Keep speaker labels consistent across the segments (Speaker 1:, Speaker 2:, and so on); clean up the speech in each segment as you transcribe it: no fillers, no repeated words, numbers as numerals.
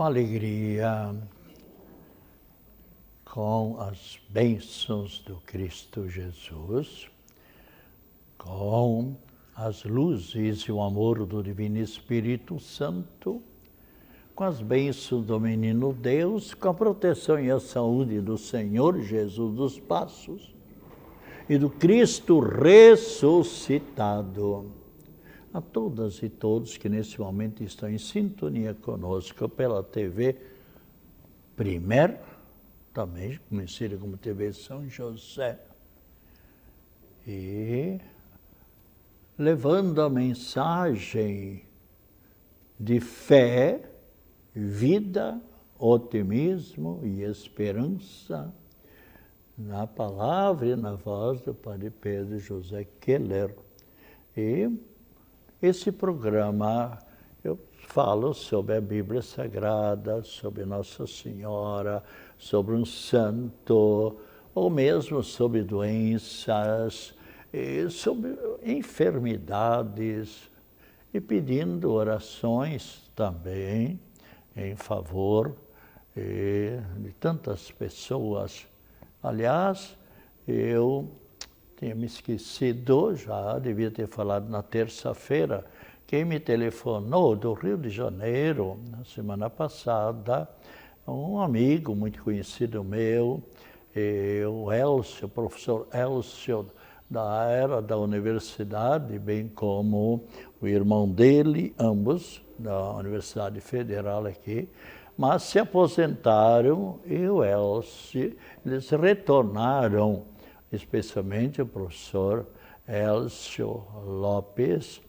Speaker 1: com alegria, com as bênçãos do Cristo Jesus, com as luzes e o amor do Divino Espírito Santo, com as bênçãos do Menino Deus, com a proteção e a saúde do Senhor Jesus dos Passos e do Cristo ressuscitado. A todas e todos que nesse momento estão em sintonia conosco pela TV Primer, também conhecida como TV São José, e levando a mensagem de fé, vida, otimismo e esperança na palavra e na voz do Padre Pedro José Keller. E esse programa eu falo sobre a Bíblia Sagrada, sobre Nossa Senhora, sobre um santo, ou mesmo sobre doenças, sobre enfermidades, e pedindo orações também em favor de tantas pessoas. Aliás, eu tinha me esquecido, já devia ter falado na terça-feira, quem me telefonou do Rio de Janeiro, na semana passada, um amigo muito conhecido meu, o Elcio, o professor Elcio, era da universidade, bem como o irmão dele, ambos da Universidade Federal aqui, mas se aposentaram e o Elcio, eles retornaram, especialmente o professor Elcio Lopes,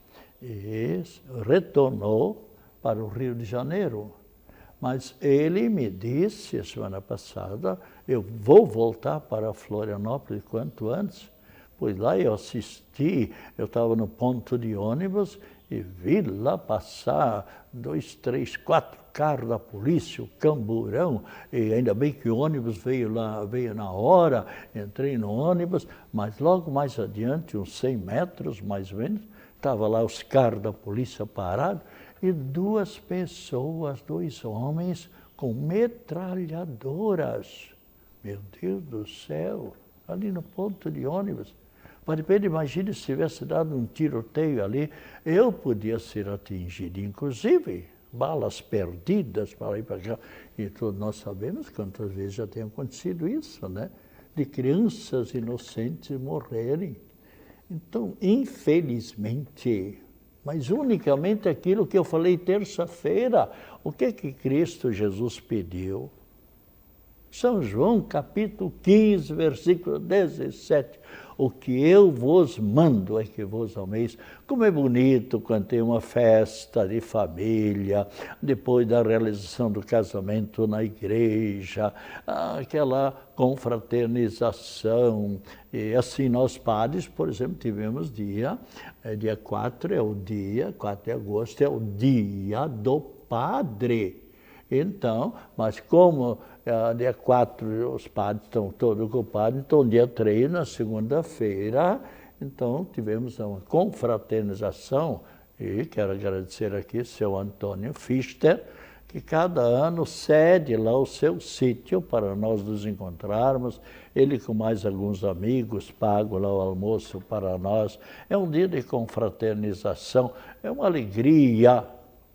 Speaker 1: e retornou para o Rio de Janeiro. Mas ele me disse, semana passada, eu vou voltar para Florianópolis quanto antes, pois lá eu assisti, eu estava no ponto de ônibus e vi lá passar 2, 3, 4 carros da polícia, o camburão, e ainda bem que o ônibus veio na hora, entrei no ônibus, mas logo mais adiante, uns 100 metros mais ou menos, estava lá os carros da polícia parados, e 2 pessoas, 2 homens com metralhadoras. Meu Deus do céu, ali no ponto de ônibus. Padre Pedro, imagine se tivesse dado um tiroteio ali, eu podia ser atingido, inclusive balas perdidas para ir para cá. E todos nós sabemos quantas vezes já tem acontecido isso, né? De crianças inocentes morrerem. Então, infelizmente, mas unicamente aquilo que eu falei terça-feira, o que Cristo Jesus pediu? São João, capítulo 15, versículo 17. O que eu vos mando é que vos ameis. Como é bonito quando tem uma festa de família, depois da realização do casamento na igreja, aquela confraternização. E assim nós padres, por exemplo, tivemos dia 4 4 de agosto é o dia do padre. Então, mas como dia 4 os padres estão todos ocupados, então dia 3, na segunda-feira, então tivemos uma confraternização, e quero agradecer aqui seu Antônio Fichter, que cada ano cede lá o seu sítio para nós nos encontrarmos, ele com mais alguns amigos pagam lá o almoço para nós. É um dia de confraternização, é uma alegria.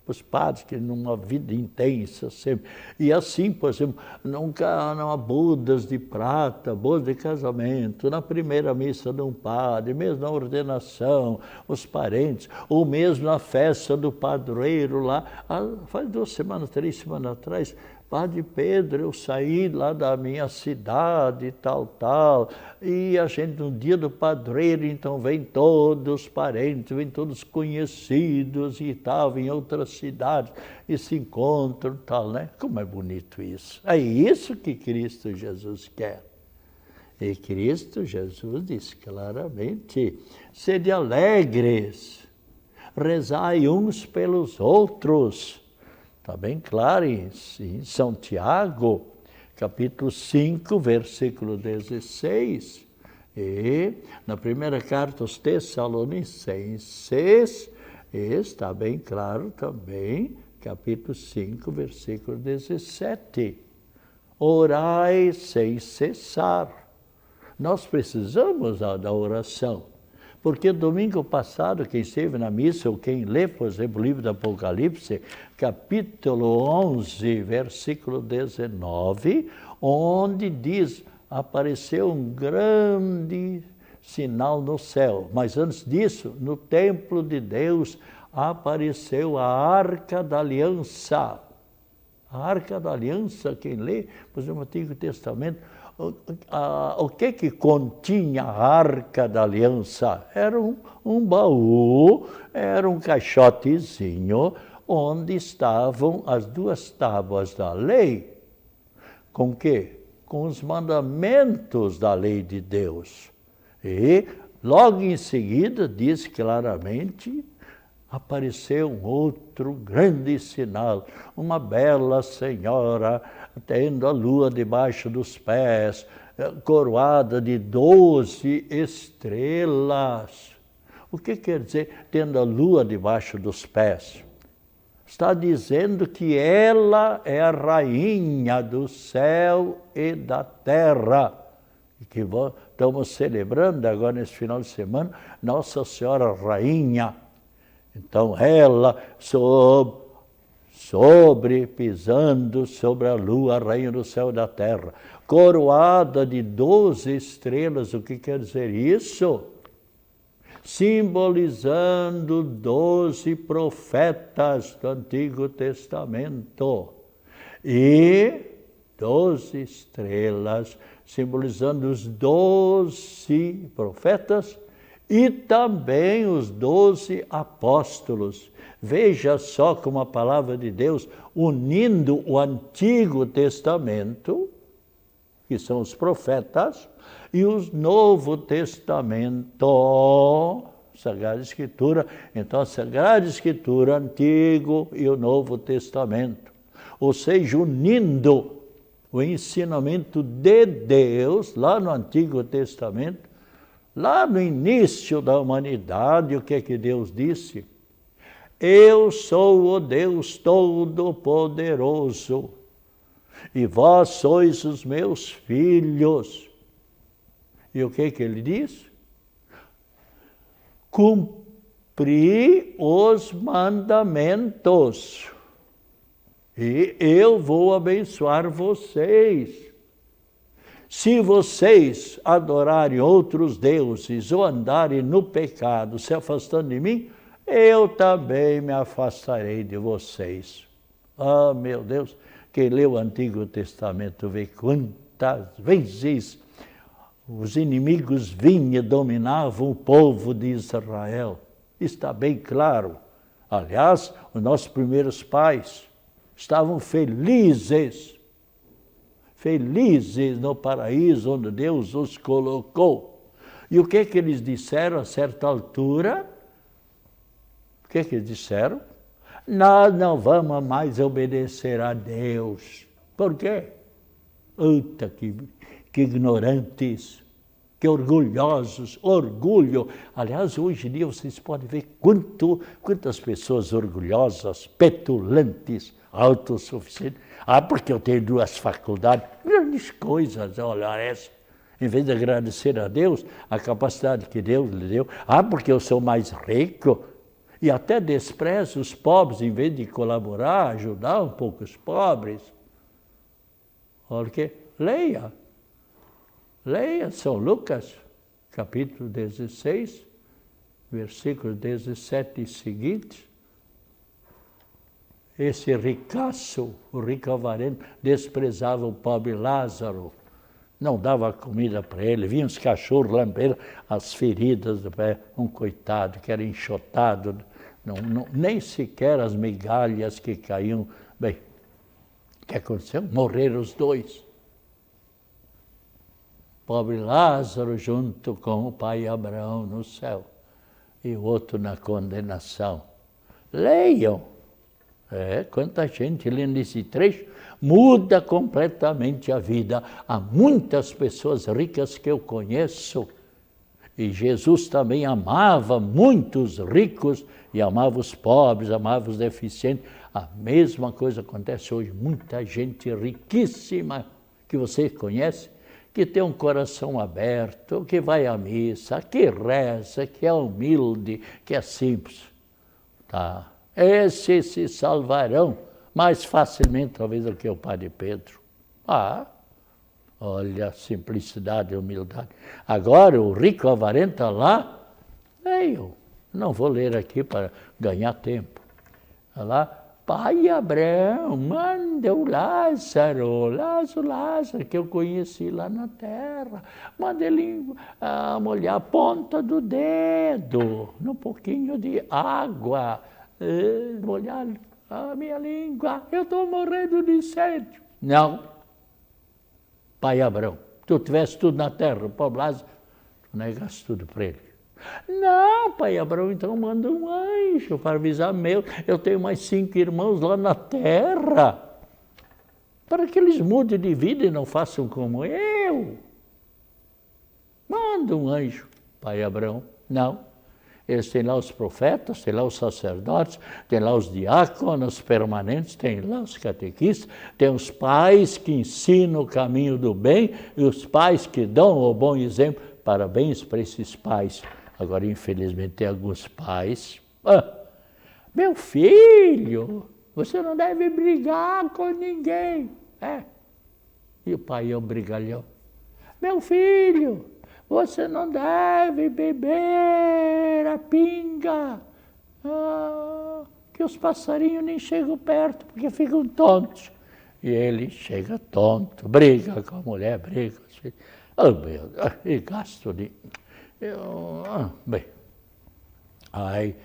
Speaker 1: Os padres que numa vida intensa sempre. E assim, por exemplo, nunca não há bodas de prata, bodas de casamento, na primeira missa de um padre, mesmo na ordenação, os parentes, ou mesmo na festa do padroeiro lá. Faz 2 semanas, 3 semanas atrás, Padre Pedro, eu saí lá da minha cidade, tal, e a gente no dia do padroeiro, então vem todos os parentes, vem todos os conhecidos e tal, em outras cidades, e se encontram, tal, né? Como é bonito isso. É isso que Cristo Jesus quer. E Cristo Jesus diz claramente, sede alegres, rezai uns pelos outros. Está bem claro em São Tiago, capítulo 5, versículo 16. E na primeira carta aos Tessalonicenses, está bem claro também capítulo 5, versículo 17. Orai sem cessar. Nós precisamos da oração. Porque domingo passado, quem esteve na missa, ou quem lê, por exemplo, o livro do Apocalipse, capítulo 11, versículo 19, onde diz, apareceu um grande sinal no céu. Mas antes disso, no templo de Deus, apareceu a Arca da Aliança. A Arca da Aliança, quem lê, por exemplo, no Antigo Testamento, o que continha a Arca da Aliança? Era um baú, era um caixotezinho, onde estavam as 2 tábuas da lei. Com o quê? Com os mandamentos da lei de Deus. E logo em seguida diz claramente, apareceu um outro grande sinal, uma bela senhora tendo a lua debaixo dos pés, coroada de 12 estrelas. O que quer dizer tendo a lua debaixo dos pés? Está dizendo que ela é a rainha do céu e da terra. E que estamos celebrando agora nesse final de semana Nossa Senhora Rainha. Então ela pisando sobre a lua, a rainha do céu e da terra, coroada de 12 estrelas. O que quer dizer isso? Simbolizando 12 profetas do Antigo Testamento. E 12 estrelas, simbolizando os 12 profetas e também os 12 apóstolos. Veja só como a palavra de Deus, unindo o Antigo Testamento, que são os profetas, e o Novo Testamento, Sagrada Escritura. Então, a Sagrada Escritura, Antigo e o Novo Testamento. Ou seja, unindo o ensinamento de Deus, lá no Antigo Testamento, lá no início da humanidade, o que é que Deus disse? Eu sou o Deus Todo-Poderoso, e vós sois os meus filhos. E o que é que ele diz? Cumpri os mandamentos, e eu vou abençoar vocês. Se vocês adorarem outros deuses ou andarem no pecado, se afastando de mim, eu também me afastarei de vocês. Ah, meu Deus, quem lê o Antigo Testamento vê quantas vezes os inimigos vinham e dominavam o povo de Israel. Está bem claro. Aliás, os nossos primeiros pais estavam felizes no paraíso onde Deus os colocou. E o que eles disseram a certa altura? O que eles disseram? Nós não vamos mais obedecer a Deus. Por quê? Eita, que ignorantes, que orgulhosos, orgulho. Aliás, hoje em dia vocês podem ver quantas pessoas orgulhosas, petulantes, autossuficientes. Ah, porque eu tenho 2 faculdades. Grandes coisas, olha essa. Em vez de agradecer a Deus, a capacidade que Deus lhe deu. Ah, porque eu sou mais rico. E até despreza os pobres, em vez de colaborar, ajudar um pouco os pobres. Olha que, leia São Lucas, capítulo 16, versículos 17 e seguintes. Esse ricaço, o rico avarento, desprezava o pobre Lázaro, não dava comida para ele, vinham os cachorros lamber as feridas do pé, um coitado que era enxotado, nem sequer as migalhas que caíam. Bem, o que aconteceu? Morreram os 2. Pobre Lázaro junto com o pai Abraão no céu e o outro na condenação. Leiam. Quanta gente lendo esse trecho muda completamente a vida. Há muitas pessoas ricas que eu conheço E Jesus também amava muitos ricos e amava os pobres, amava os deficientes. A mesma coisa acontece hoje. Muita gente riquíssima que você conhece, que tem um coração aberto, que vai à missa, que reza, que é humilde, que é simples. Tá? Esses se salvarão mais facilmente, talvez, do que o Padre Pedro. Olha a simplicidade e humildade. Agora, o rico avarento lá, eu não vou ler aqui para ganhar tempo. Lá, Pai Abraão, manda o Lázaro, que eu conheci lá na terra. Manda ele molhar a ponta do dedo num pouquinho de água, molhar a minha língua. Eu estou morrendo de sede. Não. Pai Abraão, tu tivesse tudo na terra, o pobre Lázaro, tu negaste tudo para ele. Não, Pai Abraão, então manda um anjo para avisar meu. Eu tenho mais 5 irmãos lá na terra, para que eles mudem de vida e não façam como eu. Manda um anjo, Pai Abraão. Não. Eles têm lá os profetas, têm lá os sacerdotes, têm lá os diáconos permanentes, têm lá os catequistas, têm os pais que ensinam o caminho do bem e os pais que dão o bom exemplo. Parabéns para esses pais. Agora, infelizmente, tem alguns pais. Meu filho, você não deve brigar com ninguém. E o pai é um brigalhão. Meu filho, você não deve beber a pinga, que os passarinhos nem chegam perto, porque ficam tontos. E ele chega tonto, briga com a mulher, briga com os filhos. Meu Deus, e gasto de... Bem, aí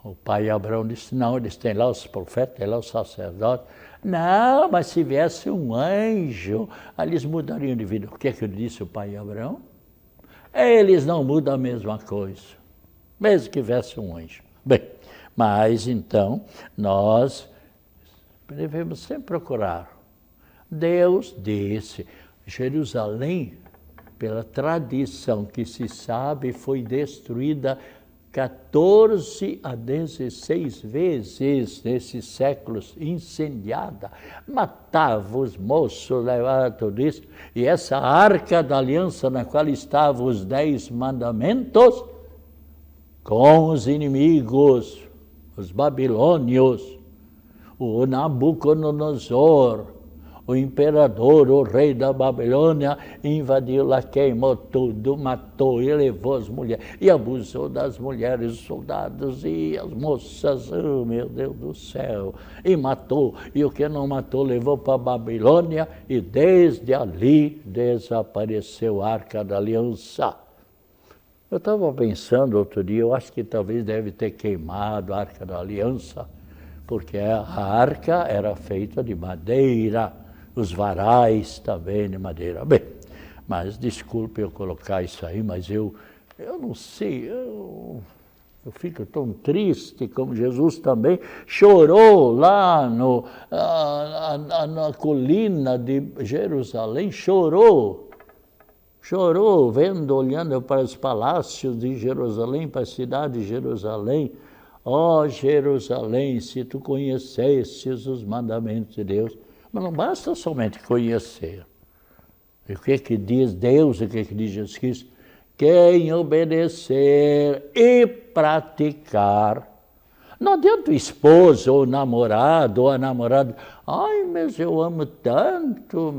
Speaker 1: o pai Abraão disse, não, eles têm lá os profetas, têm lá os sacerdotes. Não, mas se viesse um anjo, eles mudariam de vida. O que é que disse o pai Abraão? Eles não mudam a mesma coisa, mesmo que viesse um anjo. Bem, mas então nós devemos sempre procurar. Deus disse, Jerusalém, pela tradição que se sabe, foi destruída 14 a 16 vezes nesses séculos, incendiada, matava os moços, levava tudo isso. E essa arca da aliança na qual estavam os 10 mandamentos, com os inimigos, os babilônios, o Nabucodonosor, o imperador, o rei da Babilônia, invadiu lá, queimou tudo, matou e levou as mulheres, e abusou das mulheres, os soldados e as moças, oh meu Deus do céu, e matou, e o que não matou levou para a Babilônia, e desde ali desapareceu a Arca da Aliança. Eu estava pensando outro dia, eu acho que talvez deve ter queimado a Arca da Aliança, porque a arca era feita de madeira, os varais também de madeira. Bem, mas desculpe eu colocar isso aí, mas eu não sei, eu fico tão triste, como Jesus também chorou lá na colina de Jerusalém, chorou, olhando para os palácios de Jerusalém, para a cidade de Jerusalém. Ó Jerusalém, se tu conhecesses os mandamentos de Deus. Mas não basta somente conhecer. E o que diz Deus, o que diz Jesus Cristo? Quem obedecer e praticar. Não adianta o esposo, ou o namorado, ou a namorada. Ai, mas eu amo tanto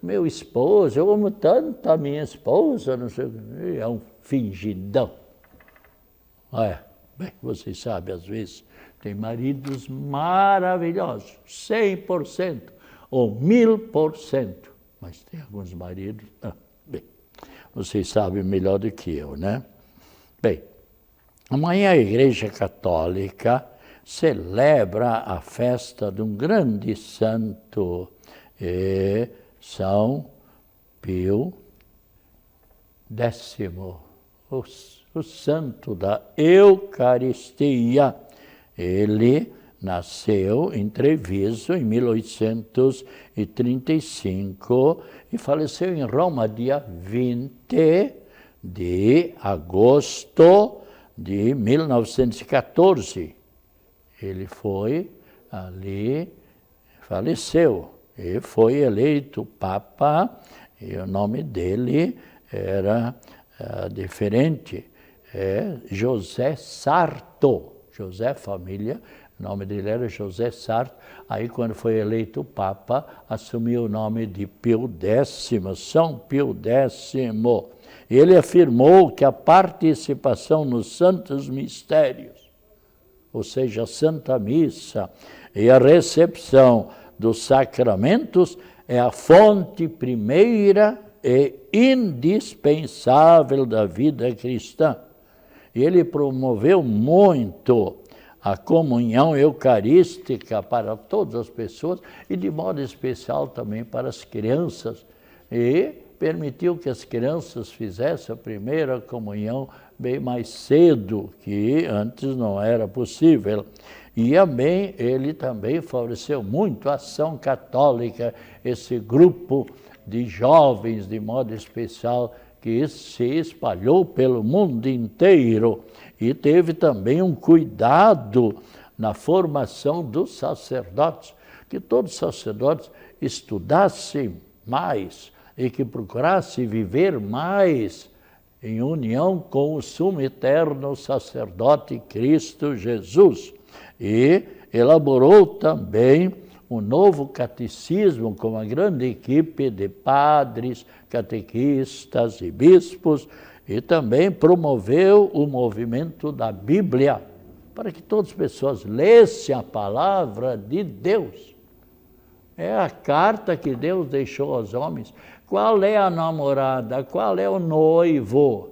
Speaker 1: meu esposo, eu amo tanto a minha esposa. Não sei, é um fingidão. Bem, vocês sabem, às vezes, tem maridos maravilhosos, 100% ou 1000%, mas tem alguns maridos... bem, vocês sabem melhor do que eu, né? Bem, amanhã a Igreja Católica celebra a festa de um grande santo, São Pio X, o santo da Eucaristia. Ele nasceu em Treviso em 1835 e faleceu em Roma dia 20 de agosto de 1914. Ele foi ali, faleceu, e foi eleito Papa, e o nome dele era diferente, José Sarto, José família, o nome dele era José Sarto. Aí, quando foi eleito Papa, assumiu o nome de Pio X, São Pio X. Ele afirmou que a participação nos santos mistérios, ou seja, a Santa Missa e a recepção dos sacramentos, é a fonte primeira e indispensável da vida cristã. Ele promoveu muito a comunhão eucarística para todas as pessoas e, de modo especial, também para as crianças. E permitiu que as crianças fizessem a primeira comunhão bem mais cedo, que antes não era possível. E ele também favoreceu muito a ação católica, esse grupo de jovens, de modo especial, que se espalhou pelo mundo inteiro. E teve também um cuidado na formação dos sacerdotes, que todos os sacerdotes estudassem mais e que procurassem viver mais em união com o sumo eterno sacerdote Cristo Jesus. E elaborou também um novo catecismo com uma grande equipe de padres, catequistas e bispos, e também promoveu o movimento da Bíblia, para que todas as pessoas lessem a palavra de Deus. É a carta que Deus deixou aos homens. Qual é a namorada? Qual é o noivo?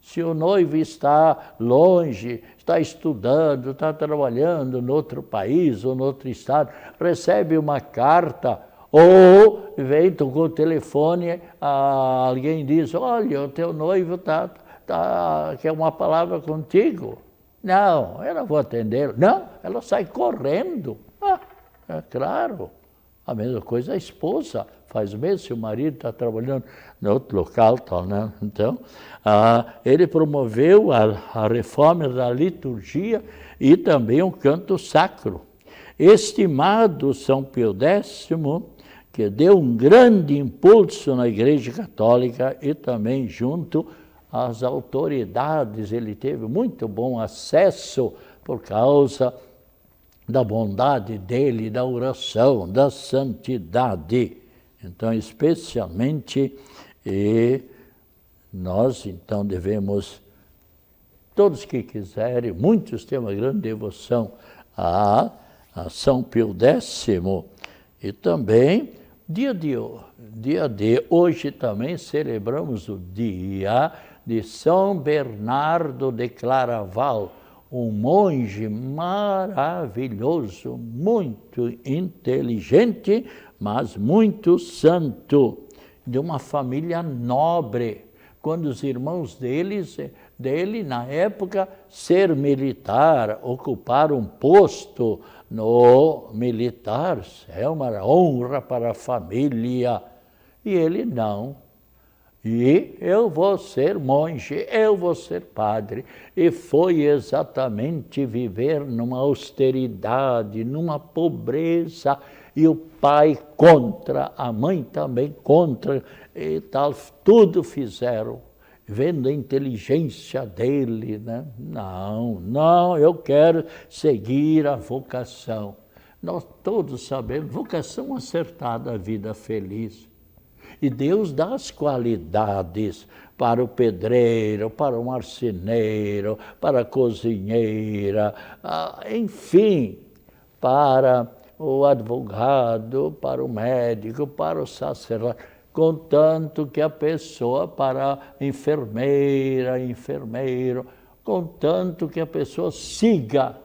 Speaker 1: Se o noivo está longe, está estudando, está trabalhando em outro país ou em outro estado, recebe uma carta, ou vem, tocou o telefone, alguém diz, olha, o teu noivo quer uma palavra contigo. Não, eu não vou atender. Não, ela sai correndo. É claro. A mesma coisa a esposa faz mesmo, se o marido está trabalhando em outro local, tal, né? Então, ele promoveu a reforma da liturgia e também o canto sacro. Estimado São Pio X, que deu um grande impulso na Igreja Católica e também junto às autoridades, ele teve muito bom acesso por causa da bondade dele, da oração, da santidade. Então, especialmente, nós então devemos, todos que quiserem, muitos têm uma grande devoção a São Pio X, e também, dia de hoje também celebramos o dia de São Bernardo de Claraval, um monge maravilhoso, muito inteligente, mas muito santo, de uma família nobre. Quando os irmãos dele, na época, ser militar, ocupar um posto no militar, é uma honra para a família. E ele não. E eu vou ser monge, eu vou ser padre. E foi exatamente viver numa austeridade, numa pobreza, e o pai contra, a mãe também contra, e tal, tudo fizeram, vendo a inteligência dele, né? Não, eu quero seguir a vocação. Nós todos sabemos, vocação acertada, a vida feliz. E Deus dá as qualidades para o pedreiro, para o marceneiro, para a cozinheira, enfim, para o advogado, para o médico, para o sacerdote, contanto que a pessoa, para a enfermeiro, contanto que a pessoa siga.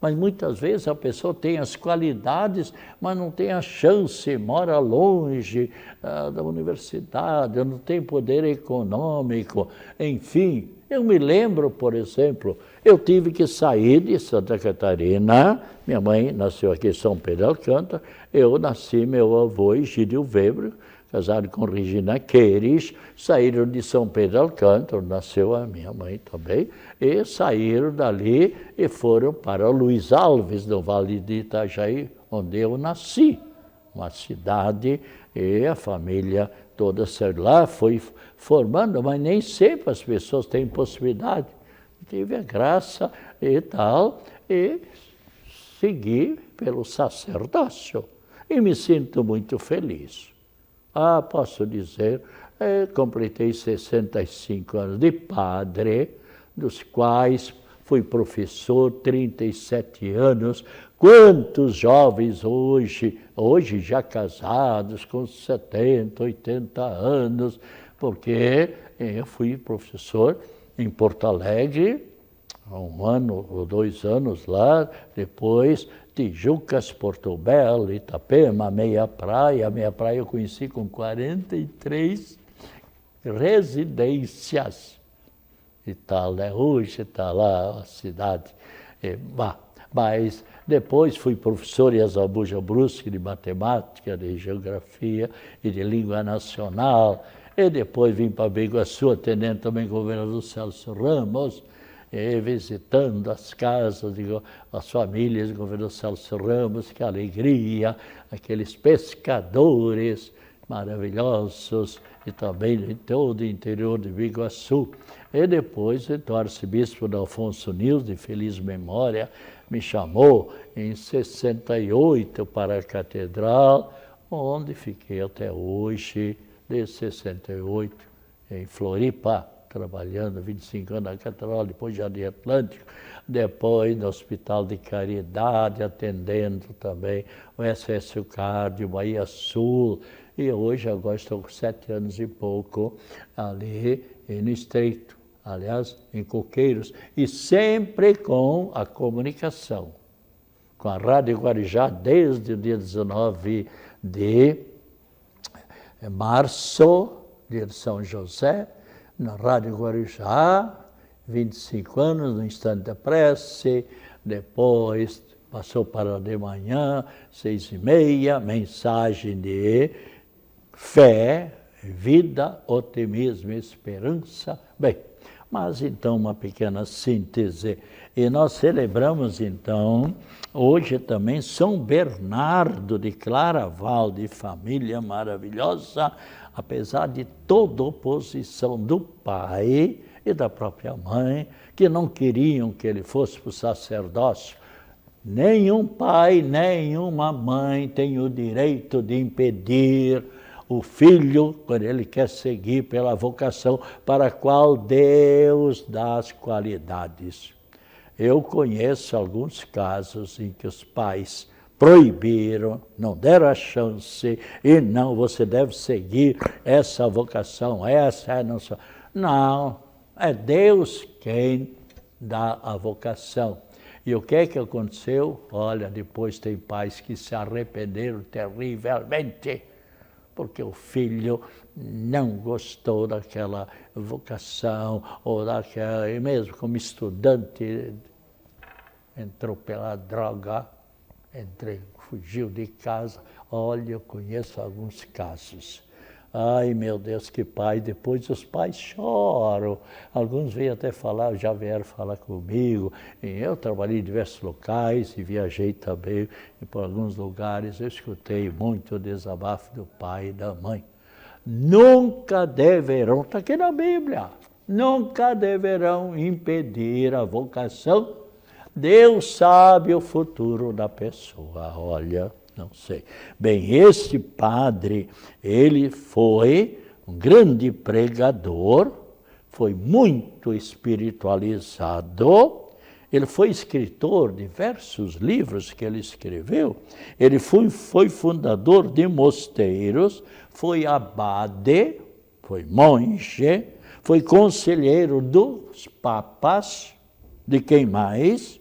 Speaker 1: Mas muitas vezes a pessoa tem as qualidades, mas não tem a chance, mora longe da universidade, não tem poder econômico, enfim. Eu me lembro, por exemplo, eu tive que sair de Santa Catarina, minha mãe nasceu aqui em São Pedro de Alcântara, eu nasci, meu avô Egídio Weber, casado com Regina Queires, saíram de São Pedro Alcântara, nasceu a minha mãe também, e saíram dali e foram para Luiz Alves, no Vale de Itajaí, onde eu nasci, uma cidade, e a família toda saiu lá, foi formando, mas nem sempre as pessoas têm possibilidade. Tive a graça e tal, e segui pelo sacerdócio. E me sinto muito feliz. Posso dizer, completei 65 anos de padre, dos quais fui professor 37 anos. Quantos jovens hoje já casados, com 70, 80 anos, porque eu fui professor em Porto Alegre, há 1 ano ou 2 anos lá, depois Tijucas, Porto Belo, Itapema, Meia Praia. A Meia Praia eu conheci com 43 residências. E tal, né? Hoje está lá a cidade. Mas depois fui professor em Azabuja Brusque de matemática, de geografia e de língua nacional. E depois vim para Biguaçu, atendendo também o governador Celso Ramos, visitando as casas, as famílias do governador Celso Ramos, que alegria, aqueles pescadores maravilhosos, e também em todo o interior de Biguaçu. E depois, então, o arcebispo Alfonso Nils, de feliz memória, me chamou em 68 para a catedral, onde fiquei até hoje, desde 68, em Floripa, trabalhando 25 anos na catedral, depois Jardim Atlântico, depois no Hospital de Caridade, atendendo também o SS Cardio, Bahia Sul, e hoje agora estou com 7 anos e pouco ali no Estreito, aliás, em Coqueiros, e sempre com a comunicação, com a Rádio Guarujá, desde o dia 19 de março, dia de São José, na Rádio Guarujá, 25 anos, no Instante da Prece, depois passou para de manhã, 6h30, mensagem de fé, vida, otimismo e esperança. Bem, mas então uma pequena síntese. E nós celebramos então, hoje também, São Bernardo de Claraval, de família maravilhosa, apesar de toda oposição do pai e da própria mãe, que não queriam que ele fosse para o sacerdócio. Nenhum pai, nenhuma mãe tem o direito de impedir o filho, quando ele quer seguir pela vocação para a qual Deus dá as qualidades. Eu conheço alguns casos em que os pais proibiram, não deram a chance, e não, você deve seguir essa vocação, essa é a nossa... Não, é Deus quem dá a vocação. E o que é que aconteceu? Olha, depois tem pais que se arrependeram terrivelmente, porque o filho não gostou daquela vocação, ou daquela, e mesmo como estudante, entrou pela droga, fugiu de casa. Olha, eu conheço alguns casos. Ai, meu Deus, que pai! Depois os pais choram. Alguns vêm até falar, já vieram falar comigo. Eu trabalhei em diversos locais e viajei também por alguns lugares. Eu escutei muito o desabafo do pai e da mãe. Nunca deverão, está aqui na Bíblia, nunca deverão impedir a vocação. Deus sabe o futuro da pessoa, olha, não sei. Bem, esse padre, ele foi um grande pregador, foi muito espiritualizado, ele foi escritor de diversos livros que ele escreveu, ele foi fundador de mosteiros, foi abade, foi monge, foi conselheiro dos papas, de quem mais?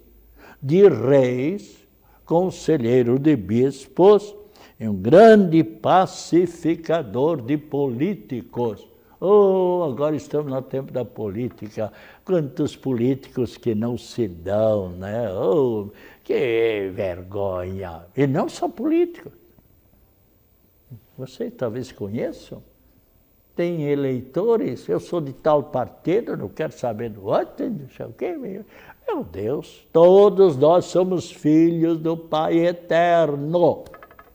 Speaker 1: De reis, conselheiro de bispos, e um grande pacificador de políticos. Oh, agora estamos no tempo da política. Quantos políticos que não se dão, né? Oh, que vergonha! E não só políticos. Vocês talvez conheçam. Tem eleitores, eu sou de tal partido, não quero saber do outro, não sei o quê. Meu Deus, todos nós somos filhos do Pai Eterno.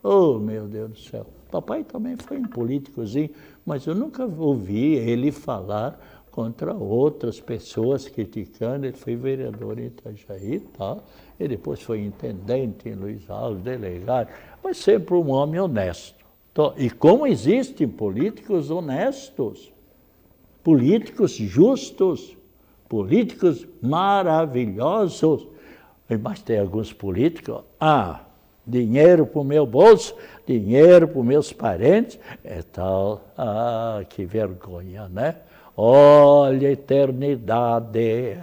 Speaker 1: Oh, meu Deus do céu. Papai também foi um políticozinho, mas eu nunca ouvi ele falar contra outras pessoas criticando. Ele foi vereador em Itajaí, tá? E depois foi intendente em Luiz Alves, delegado, mas sempre um homem honesto. E como existem políticos honestos, políticos justos, políticos maravilhosos, mas tem alguns políticos, dinheiro para o meu bolso, dinheiro para os meus parentes, é tal, que vergonha, né? Olha a eternidade,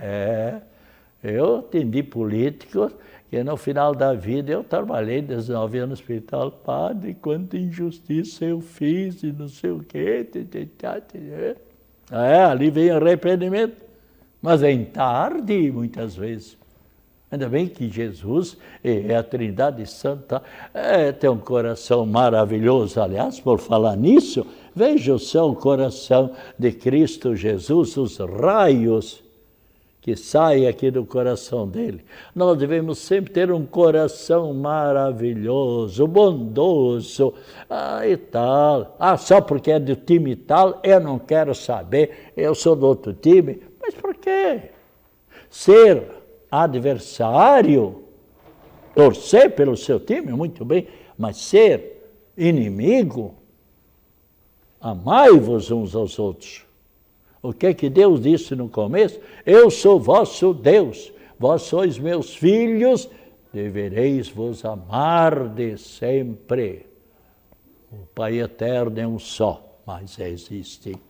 Speaker 1: Eu atendi políticos que no final da vida eu trabalhei 19 anos no hospital, padre, quanta injustiça eu fiz e não sei o quê. Ali vem arrependimento, mas vem tarde muitas vezes. Ainda bem que Jesus é a Trindade Santa, tem um coração maravilhoso. Aliás, por falar nisso, veja o seu coração de Cristo Jesus, os raios que saem aqui do coração dele. Nós devemos sempre ter um coração maravilhoso, bondoso, e tal. Só porque é do time tal, eu não quero saber, eu sou do outro time. Mas por quê? Ser adversário, torcer pelo seu time, muito bem, mas ser inimigo, amai-vos uns aos outros. O que é que Deus disse no começo? Eu sou vosso Deus, vós sois meus filhos, devereis vos amar de sempre. O Pai Eterno é um só, mas existem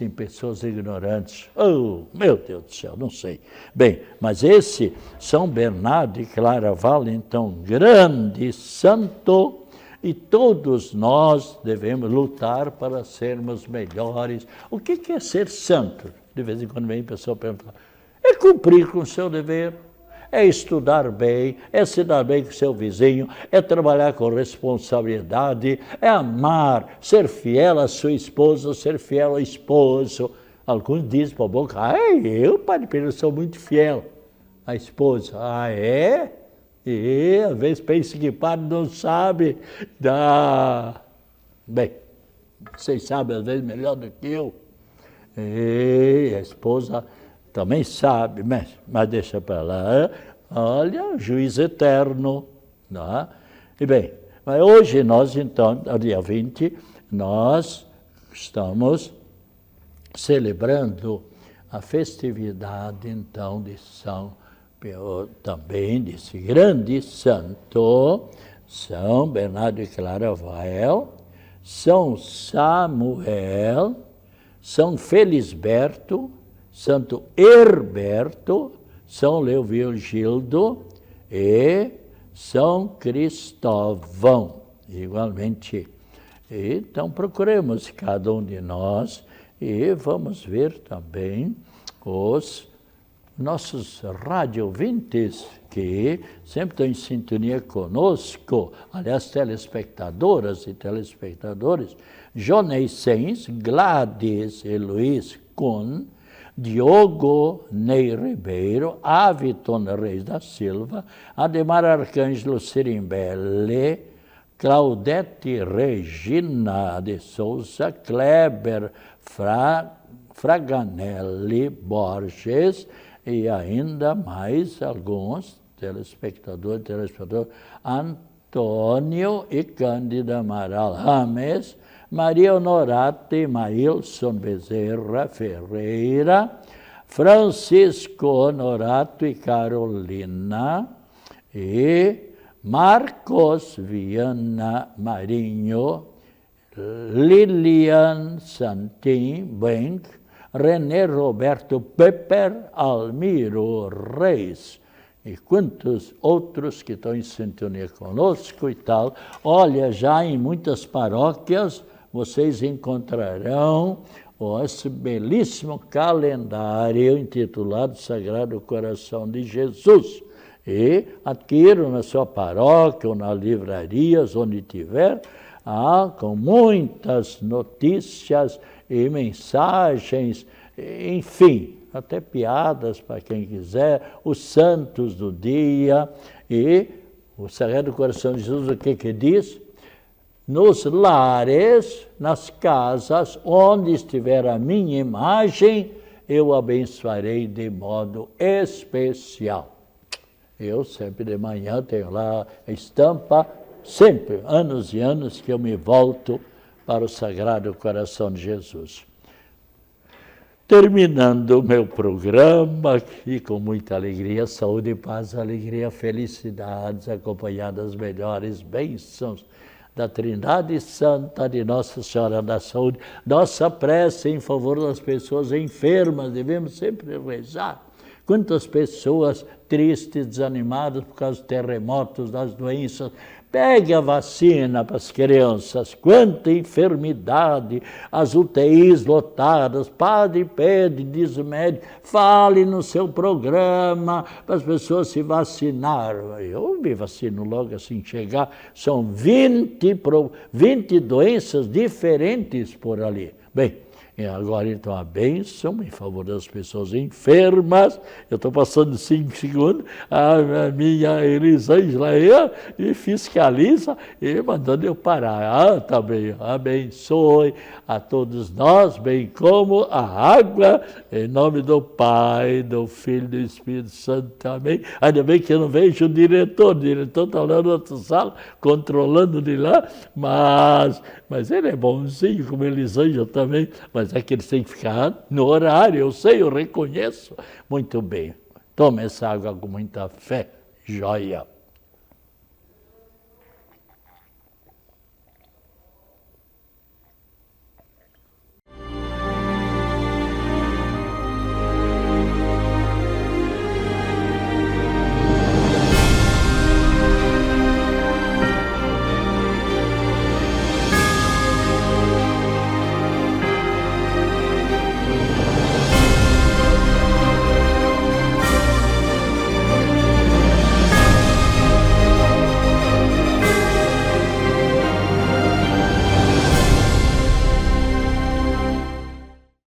Speaker 1: pessoas ignorantes. Oh, meu Deus do céu, não sei. Bem, mas esse São Bernardo de Claraval, então, grande santo, e todos nós devemos lutar para sermos melhores. O que é ser santo? De vez em quando vem a pessoa perguntar. É cumprir com o seu dever, é estudar bem, é se dar bem com o seu vizinho, é trabalhar com responsabilidade, é amar, ser fiel à sua esposa, ser fiel ao esposo. Alguns dizem para a boca, eu, Padre Pedro, sou muito fiel à esposa. É? E às vezes pensa que padre não sabe Bem, vocês sabem às vezes melhor do que eu. E a esposa também sabe, mas deixa para lá. Olha, o juiz eterno. Né? E bem, mas hoje nós então, no dia 20, nós estamos celebrando a festividade então de também desse grande santo, São Bernardo de Claraval, São Samuel, São Felisberto, Santo Herberto, São Leovigildo e São Cristóvão, igualmente. Então procuremos cada um de nós e vamos ver também os nossos rádio-ouvintes que sempre estão em sintonia conosco, aliás, telespectadoras e telespectadores, Joneicens, Gladys e Luiz Kuhn, Diogo Ney Ribeiro, Aviton Reis da Silva, Ademar Arcângelo Sirimbelli, Claudete Regina de Souza, Kleber Fraganelli Borges, e ainda mais alguns telespectadores, Antônio e Cândida Amaral Rames, Maria Honorata e Maílson Bezerra Ferreira, Francisco Honorato e Carolina, e Marcos Viana Marinho, Lilian Santin Benck, René Roberto Pepper, Almiro Reis e quantos outros que estão em sintonia conosco e tal. Olha, já em muitas paróquias vocês encontrarão esse belíssimo calendário intitulado Sagrado Coração de Jesus. E adquiram na sua paróquia ou nas livrarias, onde tiver, com muitas notícias e mensagens, enfim, até piadas para quem quiser, os santos do dia. E o Sagrado Coração de Jesus, o que diz? Nos lares, nas casas, onde estiver a minha imagem, eu abençoarei de modo especial. Eu sempre de manhã tenho lá a estampa, sempre, anos e anos que eu me volto para o Sagrado Coração de Jesus. Terminando o meu programa, e com muita alegria, saúde, paz, alegria, felicidades, acompanhadas das melhores bênçãos da Trindade Santa de Nossa Senhora da Saúde, nossa prece em favor das pessoas enfermas, devemos sempre rezar. Quantas pessoas tristes, desanimadas por causa dos terremotos, das doenças. Pegue a vacina para as crianças. Quanta enfermidade, as UTIs lotadas. Padre pede, diz o médico, fale no seu programa para as pessoas se vacinar. Eu me vacino logo assim chegar. São 20 doenças diferentes por ali. Bem, e agora, então, a bênção em favor das pessoas enfermas. Eu estou passando 5 segundos, a minha Elisângela aí e fiscaliza e mandando eu parar. Também abençoe a todos nós, bem como a água, em nome do Pai, do Filho e do Espírito Santo. Amém. Ainda bem que eu não vejo o diretor está lá na outra sala, controlando de lá, mas ele é bonzinho, como Elisângela também, mas é que eles têm que ficar no horário, eu sei, eu reconheço. Muito bem, tome essa água com muita fé, joia.